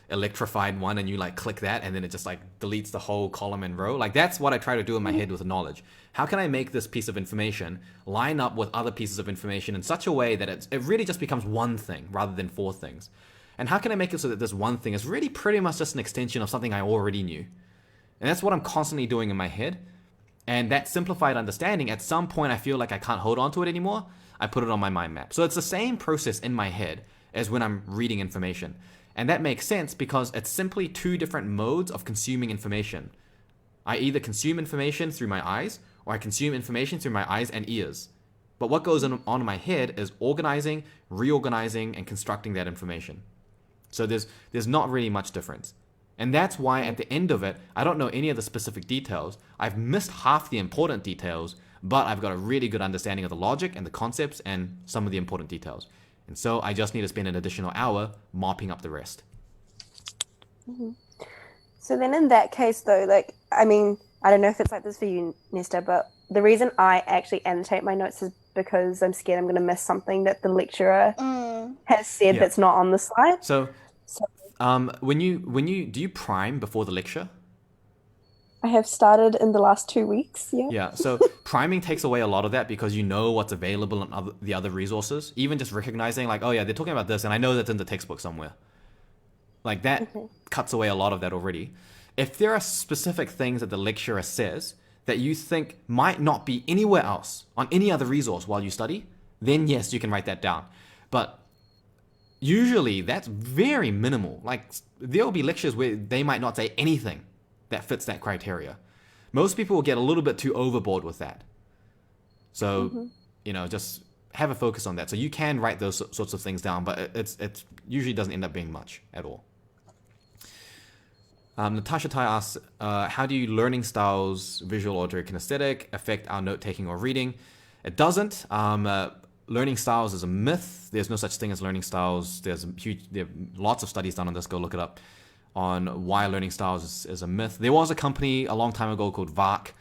electrified one and you like click that and then it just like deletes the whole column and row. Like that's what I try to do in my head with knowledge. How can I make this piece of information line up with other pieces of information in such a way that it really just becomes one thing rather than four things? And how can I make it so that this one thing is really pretty much just an extension of something I already knew? And that's what I'm constantly doing in my head. And that simplified understanding, at some point I feel like I can't hold on to it anymore. I put it on my mind map. So it's the same process in my head as when I'm reading information. And that makes sense because it's simply two different modes of consuming information. I either consume information through my eyes or I consume information through my eyes and ears. But what goes on in my head is organizing, reorganizing, and constructing that information. So there's not really much difference. And that's why at the end of it, I don't know any of the specific details. I've missed half the important details, but I've got a really good understanding of the logic and the concepts and some of the important details. And so I just need to spend an additional hour mopping up the rest. Mm-hmm. So then in that case though, I don't know if it's like this for you, Nesta, but the reason I actually annotate my notes is because I'm scared I'm going to miss something that the lecturer has said that's not on the slide. So when you do you prime before the lecture? I have started in the last 2 weeks. Yeah. So priming takes away a lot of that because you know what's available on the other resources. Even just recognizing like, oh yeah, they're talking about this, and I know that's in the textbook somewhere. Like that cuts away a lot of that already. If there are specific things that the lecturer says that you think might not be anywhere else on any other resource while you study, then yes, you can write that down. But usually that's very minimal. Like there will be lectures where they might not say anything that fits that criteria. Most people will get a little bit too overboard with that. So, just have a focus on that. So you can write those sorts of things down, but it usually doesn't end up being much at all. Natasha Tai asks, how do learning styles, visual, auditory, kinesthetic, affect our note-taking or reading? It doesn't. Learning styles is a myth. There's no such thing as learning styles. There are lots of studies done on this. Go look it up on why learning styles is a myth. There was a company a long time ago called VARC,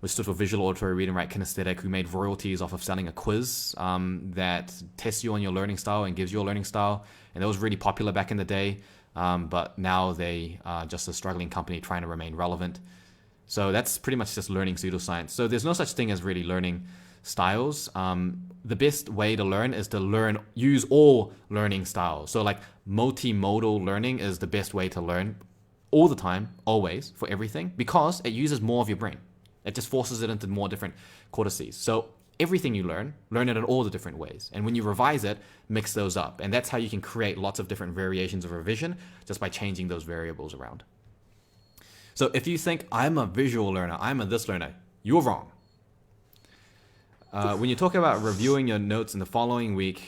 which stood for Visual, Auditory, Reading, Write, Kinesthetic, who made royalties off of selling a quiz that tests you on your learning style and gives you a learning style. And that was really popular back in the day. but now they are just a struggling company trying to remain relevant. So that's pretty much just learning pseudoscience. So there's no such thing as really learning styles. The best way to learn is to use all learning styles. So like multimodal learning is the best way to learn all the time, always, for everything, because it uses more of your brain. It just forces it into more different cortices. So everything you learn it in all the different ways. And when you revise it, mix those up. And that's how you can create lots of different variations of revision just by changing those variables around. So if you think, I'm a visual learner, I'm a this learner, you're wrong. When you talk about reviewing your notes in the following week,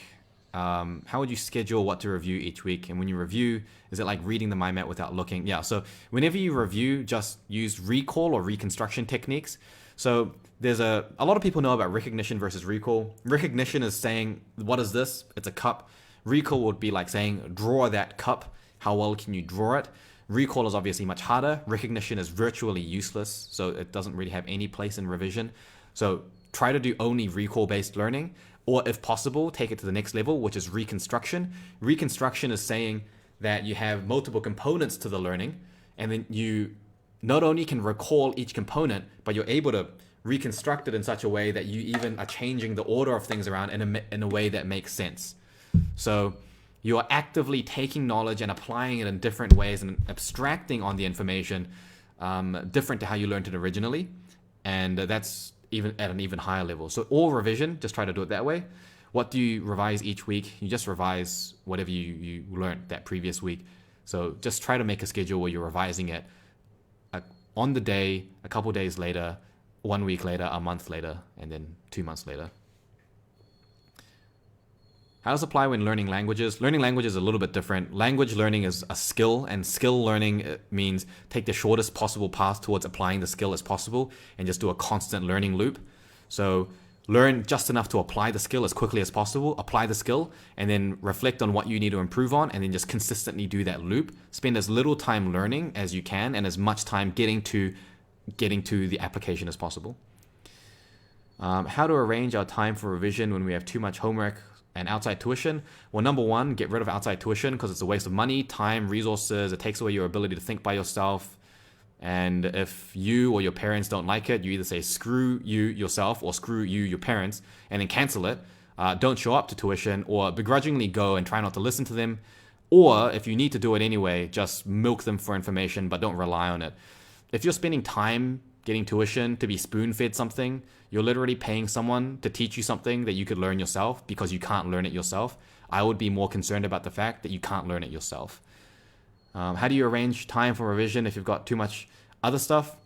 how would you schedule what to review each week? And when you review, is it like reading the mind map without looking? Yeah, so whenever you review, just use recall or reconstruction techniques. So there's a lot of people know about recognition versus recall. Recognition is saying, what is this? It's a cup. Recall would be like saying, draw that cup. How well can you draw it? Recall is obviously much harder. Recognition is virtually useless, so it doesn't really have any place in revision. So try to do only recall-based learning, or if possible, take it to the next level, which is reconstruction. Reconstruction is saying that you have multiple components to the learning, and then you not only can recall each component, but you're able to reconstruct it in such a way that you even are changing the order of things around in a way that makes sense. So you are actively taking knowledge and applying it in different ways and abstracting on the information different to how you learned it originally. And that's even at an even higher level. So all revision, just try to do it that way. What do you revise each week? You just revise whatever you learned that previous week. So just try to make a schedule where you're revising it on the day, a couple days later, 1 week later, a month later, and then 2 months later. How does it apply when learning languages? Learning languages is a little bit different. Language learning is a skill, and skill learning means take the shortest possible path towards applying the skill as possible and just do a constant learning loop. So learn just enough to apply the skill as quickly as possible, apply the skill, and then reflect on what you need to improve on, and then just consistently do that loop. Spend as little time learning as you can and as much time getting to the application as possible. How to arrange our time for revision when we have too much homework and outside tuition? Well, number one, get rid of outside tuition because it's a waste of money, time, resources. It takes away your ability to think by yourself. And if you or your parents don't like it, you either say screw you yourself or screw you your parents and then cancel it. Don't show up to tuition or begrudgingly go and try not to listen to them. Or if you need to do it anyway, just milk them for information, but don't rely on it. If you're spending time getting tuition to be spoon-fed something, you're literally paying someone to teach you something that you could learn yourself because you can't learn it yourself. I would be more concerned about the fact that you can't learn it yourself. How do you arrange time for revision if you've got too much other stuff?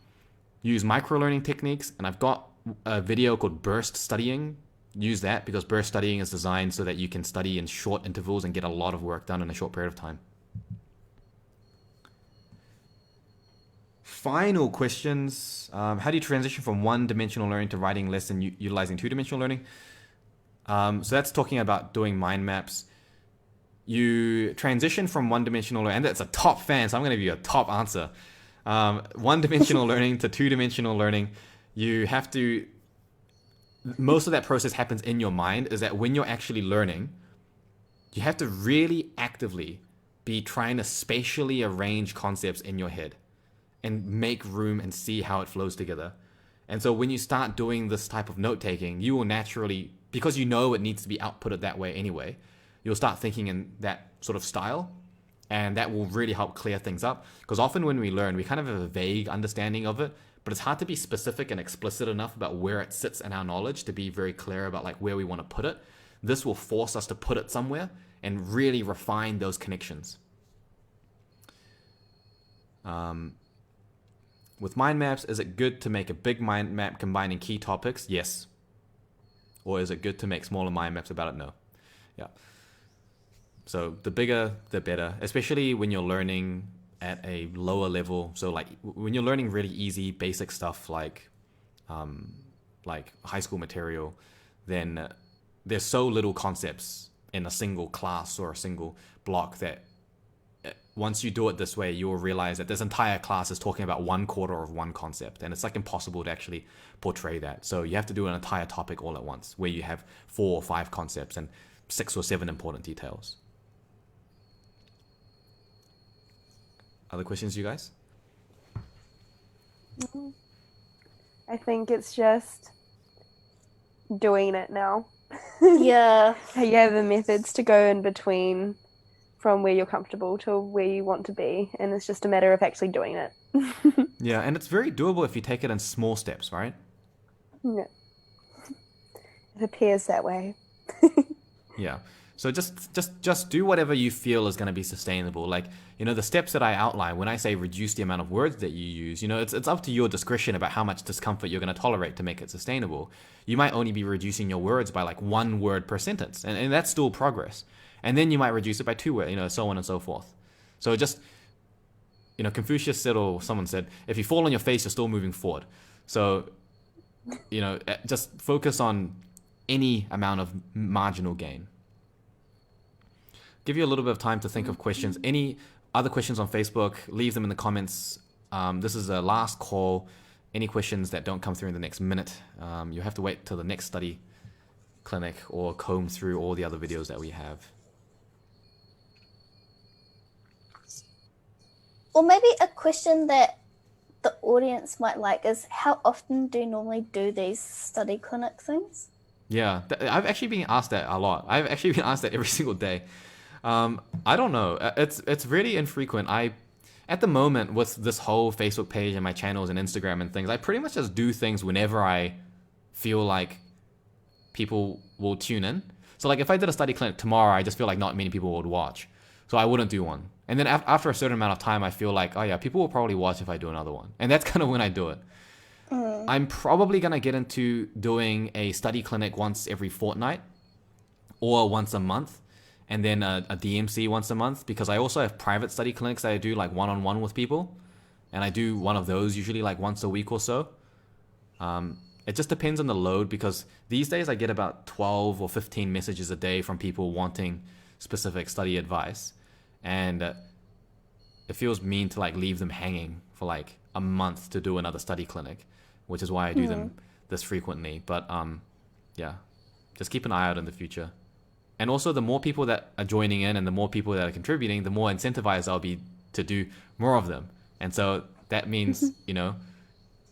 Use micro-learning techniques, and I've got a video called Burst Studying. Use that because burst studying is designed so that you can study in short intervals and get a lot of work done in a short period of time. Final questions. How do you transition from one-dimensional learning to writing less and utilizing two-dimensional learning? So that's talking about doing mind maps. You transition from one-dimensional learning, and that's a top fan, so I'm going to give you a top answer. One-dimensional learning to two-dimensional learning, you have to... Most of that process happens in your mind, is that when you're actually learning, you have to really actively be trying to spatially arrange concepts in your head and make room and see how it flows together. And so when you start doing this type of note-taking, you will naturally, because you know it needs to be outputted that way anyway, you'll start thinking in that sort of style, and that will really help clear things up. Because often when we learn, we kind of have a vague understanding of it, but it's hard to be specific and explicit enough about where it sits in our knowledge to be very clear about like where we want to put it. This will force us to put it somewhere and really refine those connections. With mind maps, is it good to make a big mind map combining key topics? Yes. Or is it good to make smaller mind maps about it? No. Yeah. So the bigger, the better, especially when you're learning at a lower level. So like when you're learning really easy, basic stuff like high school material, then there's so little concepts in a single class or a single block that once you do it this way, you will realize that this entire class is talking about 1/4 of one concept, and it's like impossible to actually portray that. So you have to do an entire topic all at once, where you have 4 or 5 concepts and 6 or 7 important details. Other questions, you guys? I think it's just doing it now. Yeah. You have the methods to go in between from where you're comfortable to where you want to be, and it's just a matter of actually doing it. Yeah, and it's very doable if you take it in small steps, right? Yeah. It appears that way. Yeah. So just do whatever you feel is going to be sustainable. Like, the steps that I outline when I say reduce the amount of words that you use, it's up to your discretion about how much discomfort you're going to tolerate to make it sustainable. You might only be reducing your words by like 1 word per sentence, and that's still progress. And then you might reduce it by 2 words, so on and so forth. So just, Confucius said, or someone said, if you fall on your face, you're still moving forward. So, just focus on any amount of marginal gain. Give you a little bit of time to think of questions. Any other questions on Facebook, leave them in the comments. This is a last call. Any questions that don't come through in the next minute, you'll have to wait till the next study clinic or comb through all the other videos that we have. Or maybe a question that the audience might like is, how often do you normally do these study clinic things? Yeah, I've actually been asked that a lot. I've actually been asked that every single day. I don't know. It's really infrequent. At the moment, with this whole Facebook page and my channels and Instagram and things, I pretty much just do things whenever I feel like people will tune in. So like if I did a study clinic tomorrow, I just feel like not many people would watch. So I wouldn't do one. And then after a certain amount of time, I feel like, oh yeah, people will probably watch if I do another one. And that's kind of when I do it. I'm probably going to get into doing a study clinic once every fortnight or once a month, and then a DMC once a month, because I also have private study clinics that I do like one-on-one with people, and I do one of those usually like once a week or so. It just depends on the load, because these days I get about 12 or 15 messages a day from people wanting specific study advice, and it feels mean to like leave them hanging for like a month to do another study clinic, which is why I do them this frequently. But yeah, just keep an eye out in the future. And also, the more people that are joining in and the more people that are contributing, the more incentivized I'll be to do more of them. And so that means,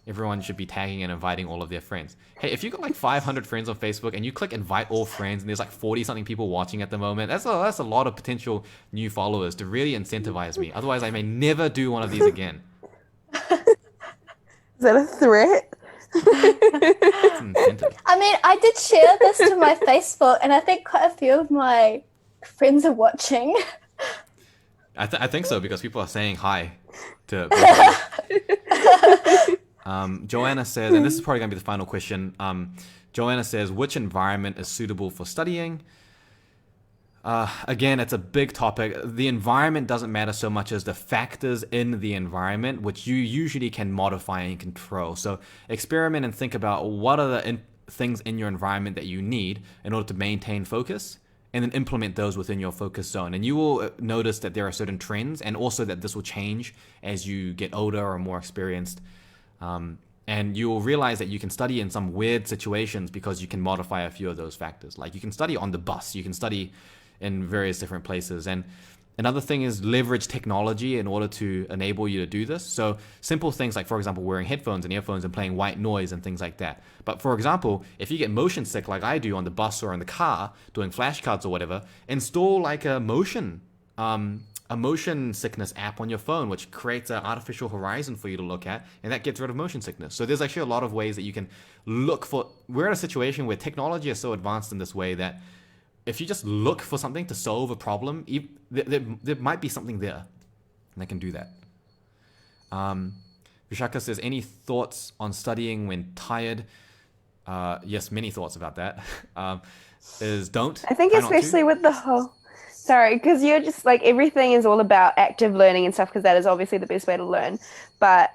everyone should be tagging and inviting all of their friends. Hey, if you got like 500 friends on Facebook and you click invite all friends and there's like 40 something people watching at the moment, that's a lot of potential new followers to really incentivize me. Otherwise, I may never do one of these again. Is that a threat? It's an incentive. I mean, I did share this to my Facebook, and I think quite a few of my friends are watching. I think so, because people are saying hi to Joanna says, and this is probably going to be the final question. Joanna says, which environment is suitable for studying? Again, it's a big topic. The environment doesn't matter so much as the factors in the environment, which you usually can modify and control. So experiment and think about what are the things in your environment that you need in order to maintain focus, and then implement those within your focus zone. And you will notice that there are certain trends, and also that this will change as you get older or more experienced. And you will realize that you can study in some weird situations because you can modify a few of those factors. Like you can study on the bus, you can study in various different places. And another thing is leverage technology in order to enable you to do this. So simple things like, for example, wearing headphones and earphones and playing white noise and things like that. But for example, if you get motion sick like I do on the bus or in the car doing flashcards or whatever, install like a motion sickness app on your phone, which creates an artificial horizon for you to look at, and that gets rid of motion sickness. So there's actually a lot of ways that you can look for. We're in a situation where technology is so advanced in this way that if you just look for something to solve a problem, there might be something there, and they can do that. Vishaka says, any thoughts on studying when tired? Yes, many thoughts about that. Don't. I think especially with the whole... Sorry, because you're just like, everything is all about active learning and stuff, because that is obviously the best way to learn. But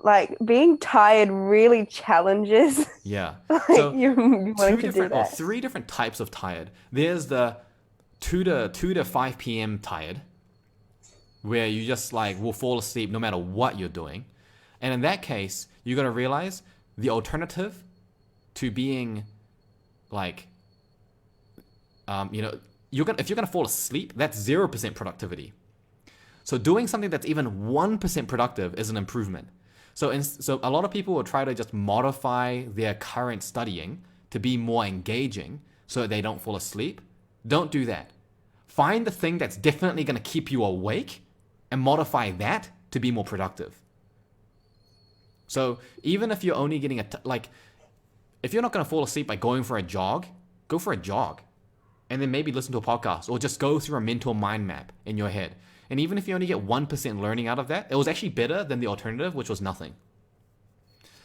like being tired really challenges. Yeah. Like So you wanting to do that. 3 different types of tired. There's the 2 to 5 p.m. tired, where you just like will fall asleep no matter what you're doing. And in that case, you got to realize the alternative to being like, if you're gonna fall asleep, that's 0% productivity. So doing something that's even 1% productive is an improvement. So a lot of people will try to just modify their current studying to be more engaging so that they don't fall asleep. Don't do that. Find the thing that's definitely going to keep you awake and modify that to be more productive. So even if you're only getting if you're not going to fall asleep by going for a jog, go for a jog. And then maybe listen to a podcast or just go through a mental mind map in your head. And even if you only get 1% learning out of that, it was actually better than the alternative, which was nothing.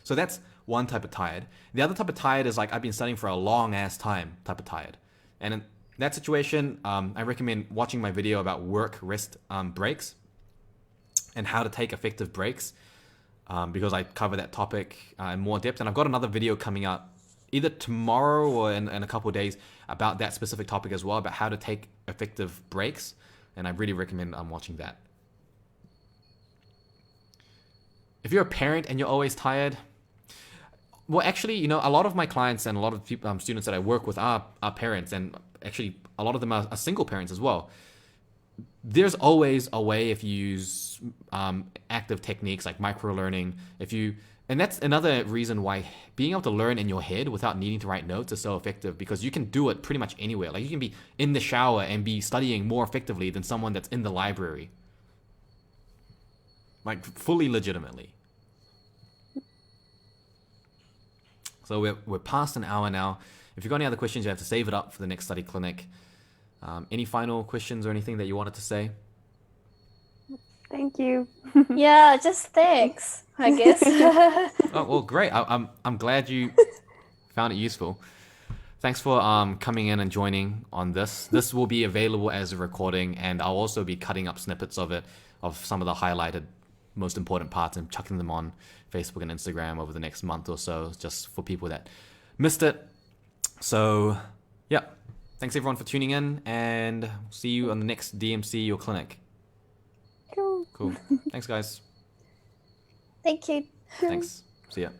So that's one type of tired. The other type of tired is like, I've been studying for a long ass time type of tired. And in that situation, I recommend watching my video about work rest breaks and how to take effective breaks, because I cover that topic in more depth. And I've got another video coming out either tomorrow or in a couple of days about that specific topic as well, about how to take effective breaks. And I really recommend watching that. If you're a parent and you're always tired, well, actually, a lot of my clients and a lot of people, students that I work with are parents, and actually a lot of them are single parents as well. There's always a way if you use active techniques like micro-learning. And that's another reason why being able to learn in your head without needing to write notes is so effective, because you can do it pretty much anywhere. Like you can be in the shower and be studying more effectively than someone that's in the library. Like fully legitimately. So we're past an hour now. If you've got any other questions, you have to save it up for the next study clinic. Any final questions or anything that you wanted to say? Thank you. Yeah, just thanks, I guess. Oh, well, great. I'm glad you found it useful. Thanks for coming in and joining on this. This will be available as a recording, and I'll also be cutting up snippets of it, of some of the highlighted most important parts, and chucking them on Facebook and Instagram over the next month or so, just for people that missed it. So, yeah. Thanks everyone for tuning in, and see you on the next DMC or clinic. Cool. Thanks, guys. Thank you. Thanks. See ya.